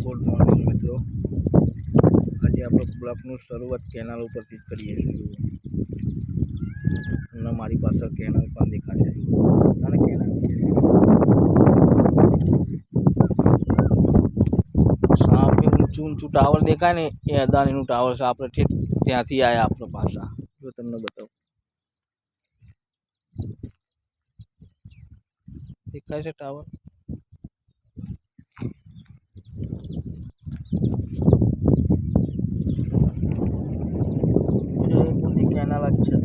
Good morning मित्रों। आज आप ब्लॉगનું શરૂઆત કેનાલ ઉપરથી જ કરીએ છીએ। અને મારી પાસે કેનાલ પણ દેખાશે અને કેનાલ સામે ઊંચું ટાવર દેખાય ને એ અદાણીનું ટાવર છે। આપણે ઠેઠ ત્યાંથી આવ્યા આપણે પાછા। જો તમને બતાવું, દેખાય છે ટાવર। કેનાલ જ છે।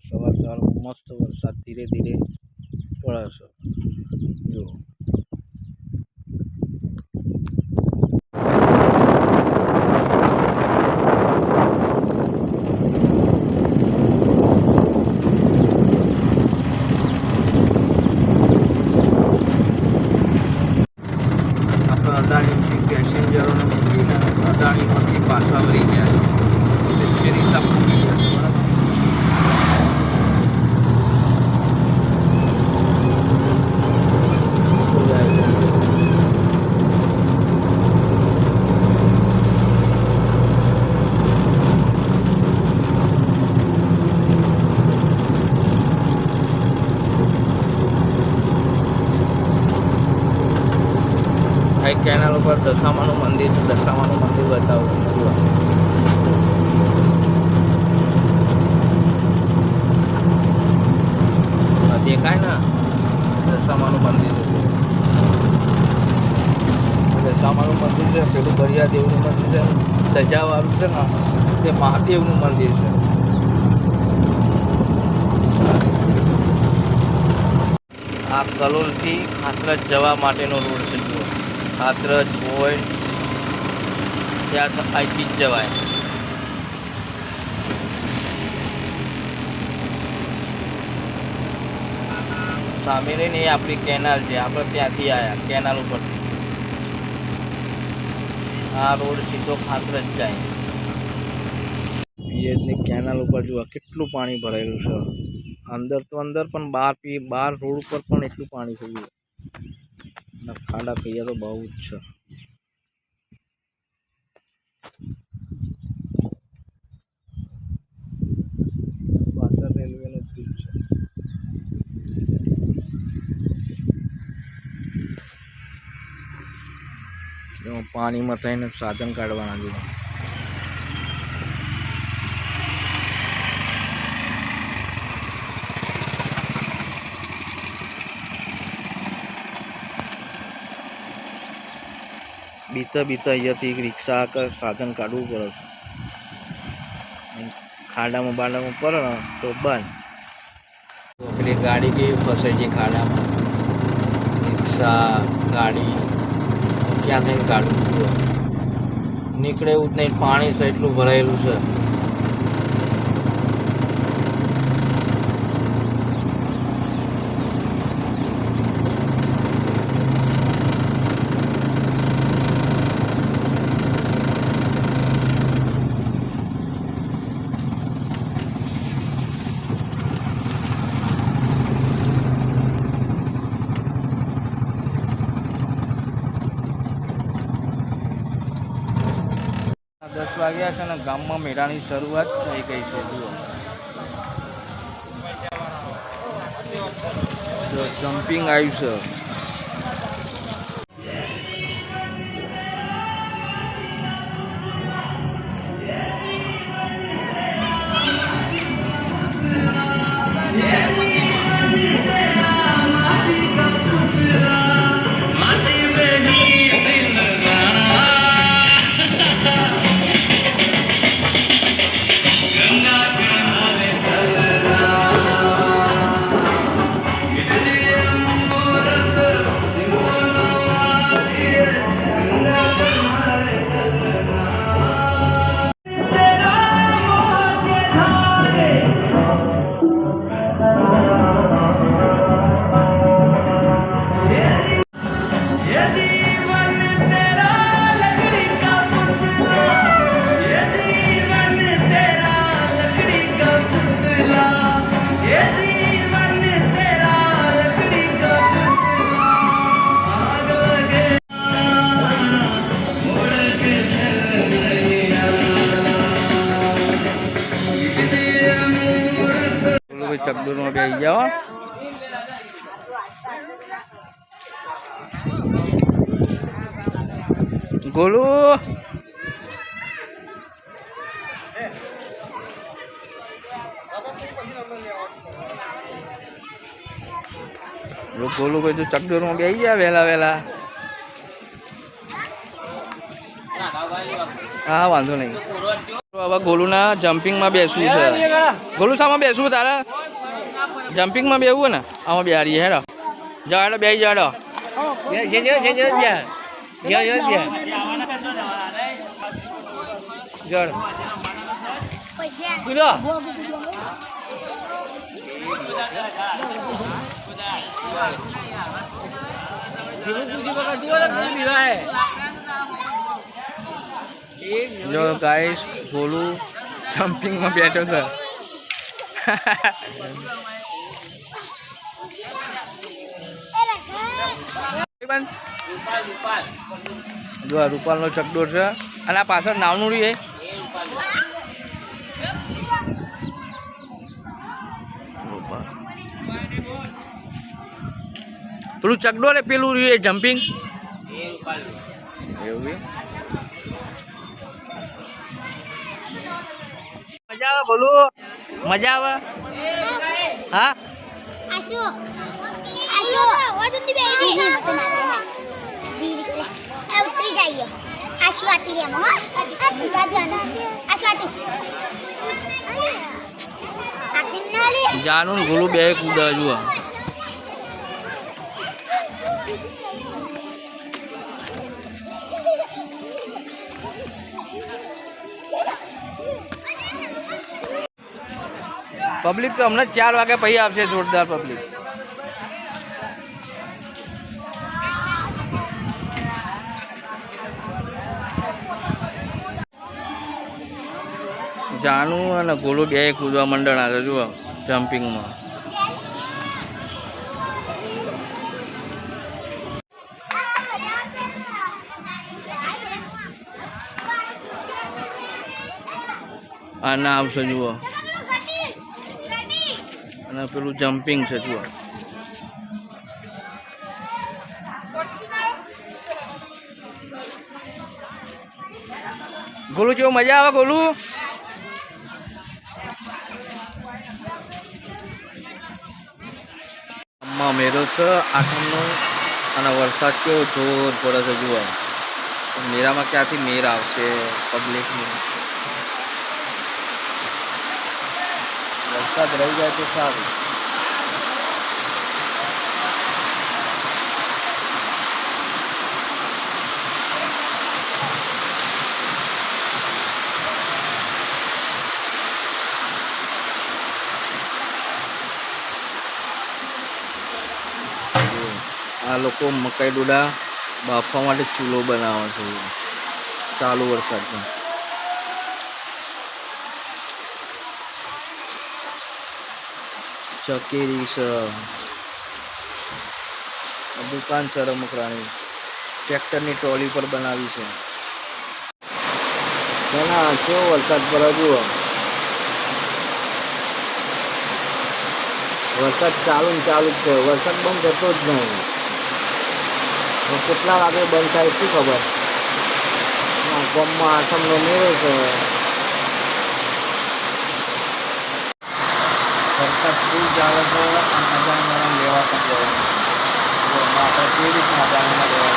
સવાર સવારમાં મસ્ત વરસાદ ધીરે ધીરે પડે છે। જો અદાણીથી પેસેન્જરોને મૂકીને અદાણીમાંથી પાછા વળી ગયા છે। ફેરી પૂરી ગયા છે, બરાબર। ભાઈ કેનાલ ઉપર દશામાનું મંદિર છે। દશામાનું મંદિર બતાવું દેખાય ને દશામાનું મંદિર છે। દશામાનું મંદિર છે, પેલું ભરિયાદેવનું મંદિર છે, સજાવાળું છે ને તે મહાદેવનું મંદિર છે। આ કલોલથી ખાતરજ જવા માટેનો રોડ છે। જુઓ, ખાતરજ હોય ત્યાં અહીંથી જ જવાય। સામે રહીને એ આપણી કેનાલ છે। આપણે ત્યાંથી આવ્યા કેનાલ ઉપરથી। આ રોડ સીધો ખાતરજ જાય। પિયરની કેનાલ ઉપર જુઓ કેટલું પાણી ભરાયેલું છે। અંદર તો અંદર પણ બહાર રોડ ઉપર પણ એટલું પાણી થઈ ગયું। ખાડા પૈયા તો બહુ જ છે। પાછળ રેલવેનો બ્રિજ છે। એમાં પાણીમાં થઈને સાધન કાઢવાના છે। બીતા અહીંયાથી એક રિક્ષા કે સાધન કાઢવું પડે છે। ખાડામાં બાડામાં પડે ને તો બંધ। પેલી ગાડી કેવી ફસાઈ છે ખાડામાં। રિક્ષા ગાડી ક્યાં થઈને કાઢવું નીકળે એવું જ નહીં। પાણી છે એટલું ભરાયેલું છે। દસ વાગ્યા છે ને ગામમાં મેળાની શરૂઆત થઈ ગઈ છે। જુઓ, જમ્પિંગ આવ્યું છે। ગોલુ ગોલુ ભાઈ તું ચકડોરમાં બેસી ગયા વહેલા વહેલા. હા વાંધો નહીં. હવે ગોલુના જમ્પિંગમાં બેસવું છે. ગોલુ શામાં બેસવું તારે? જમ્પિંગમાં બેસવું ને? આમાં બેહારીએ હેડો. જાઓ હેડો બેસી જાઓ. જો ગાઈસ ગોલુ જમ્પિંગમાં બેઠો છે. જો આ રૂપાલનો ચકડોળ છે અને આ પાછળ નાવનું રહી. પેલું ચકડોળ પેલું રહ્યું જમ્પિંગ એવું. મજા આવે ગોલુ? મજા આવે? હા જાનું ગોલુ બે કૂદા જુઓ. પબ્લિક તો હમણાં 4 વાગ્યા પછી આવશે. જોરદાર પબ્લિક. જાનું અને ગોલુ બે કૂદવા મંડળ છે જુઓ જમ્પિંગમાં. આ ના આવશે જુઓ. અને પેલું જમ્પિંગ છે જુઓ. ગોલુ કેવો મજા આવે ગોલુ? મેળો છે આઠમનો અને વરસાદ કેવો જોર પડે છે જુઓ. મેળામાં ક્યાંથી મેળ આવશે પબ્લિકની? વરસાદ રહી જાય તો સારું. આ લોકો મકાઈ ડોડા બાફવા માટે ચૂલો બનાવે છે ચાલુ વરસાદમાં. ચકેરી છે, દુકાન છે રમકડાની, ટ્રેક્ટરની ટ્રોલી પર બનાવી છે. એના કેવો વરસાદ પડે જુઓ. વરસાદ ચાલુ જ છે. વરસાદ બંધ થતો જ નહીં. કેટલા વાગે બંધ થાય શું ખબર. ગામમાં આઠમનો મેળો છે. વરસાદ ફૂલ ચાલે છે. મજાના લેવા પણ જવાનું. આપણે કેવી રીતના મજાના લેવા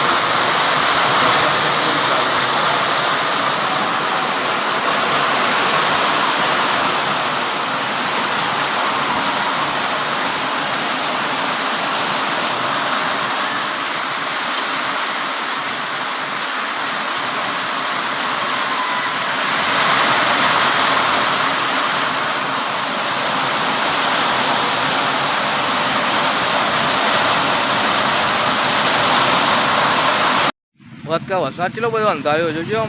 વચકા વરસાદ કેટલો બધો અંધાર્યો જોજો.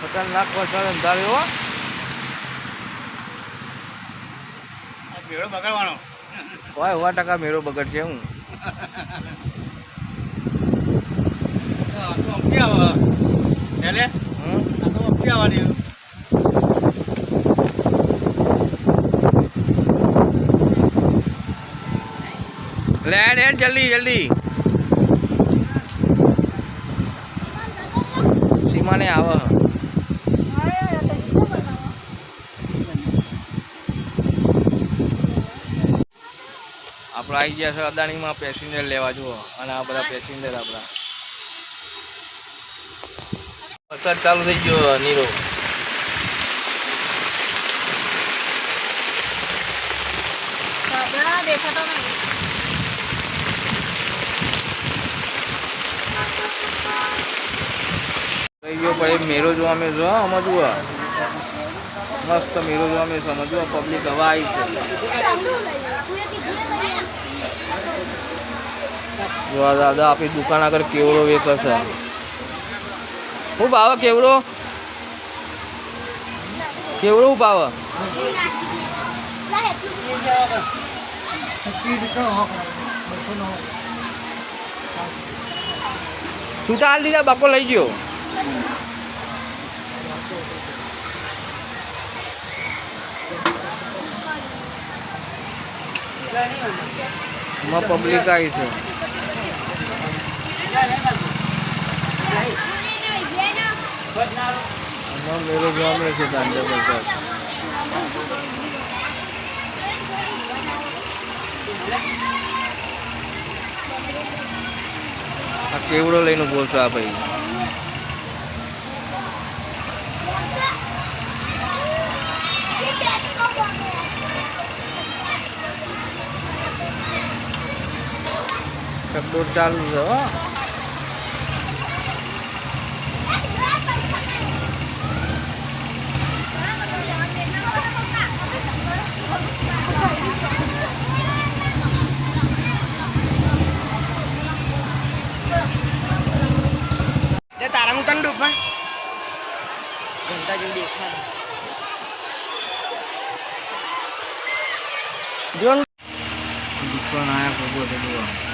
ખતરનાક વરસાદ અંધાર્યો. મેળો બગાડવાનો હોય 100% મેળો બગડશે. હું લેડ હેડ જલ્દી જલ્દી સીમાને આવ આપણે આવી ગયા છે અદાણીમાં પેસેન્જર લેવા જુઓ અને આ બધા પેસેન્જર આપણા વરસાદ ચાલુ થઈ ગયો નીરો દેખાતો નહીં થઈ ગયો ભાઈ મેરો જોવા મેં જો આમાં જુઓ મસ્ત મેરો જોવા મેં સમજો પબ્લિક હવા આવી છે જો દાદા આપણી દુકાન આગળ કેવડો વેચે છે શું ભાવ કેવડો કેવડો શું ભાવ છૂટા હાલ દીધા બાકો લઈ ગયો માં પબ્લિક આવી છે મેરો જોવા મળે છે દાંડા બજાર આ કેવડો લઈને બોલશો આ ભાઈ ચકડોળ ચાલુ છે હો તારા હું તને ડૂબા ઘંટા જેવું દેખાય દુકાન આયા ભોગવો છે જોવા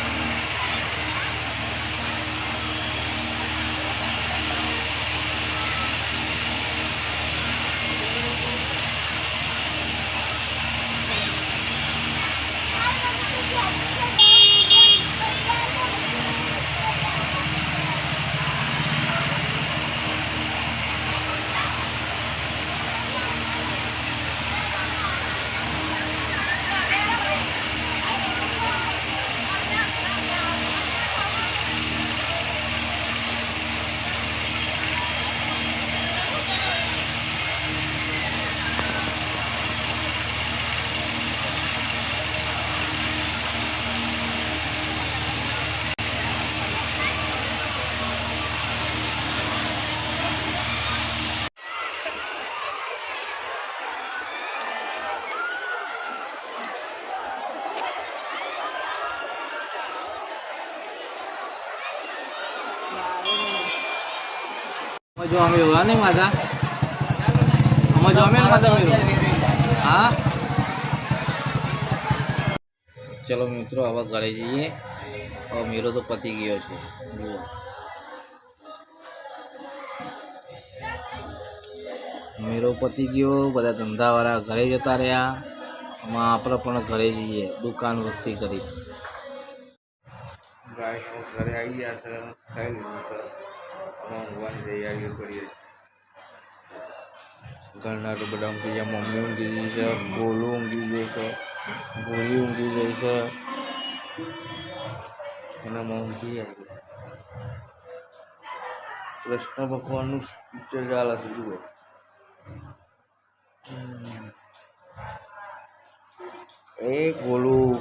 जो हमें हुआ नहीं माता हमें जो हमें माता मेरे हाँ चलो मित्रों अब घरे जाइए और मेरो तो पति गयो છે જુઓ मेरो पति गयो બધા ધંધાવાળા ઘરે જતા રહ્યા માં આપણે પણ ઘરે જઈએ દુકાન વસ્તી કરી ગાઈસ ઘરે આવી ગયા છે ખાઈ લીધું છે ઊંઘવાની તૈયારીઓ કરીએ ઘરના તો બધા ઊંઘી જાય મમ્મી ઊંઘી ગઈ છે ગોલું ઊંઘી ગઈ છે ગોલી ઊંઘી ગઈ છે એનામાં ઊંઘી આવી કૃષ્ણ ભગવાનનું પિક્ચર ચાલે છે જુઓ એ ગોલું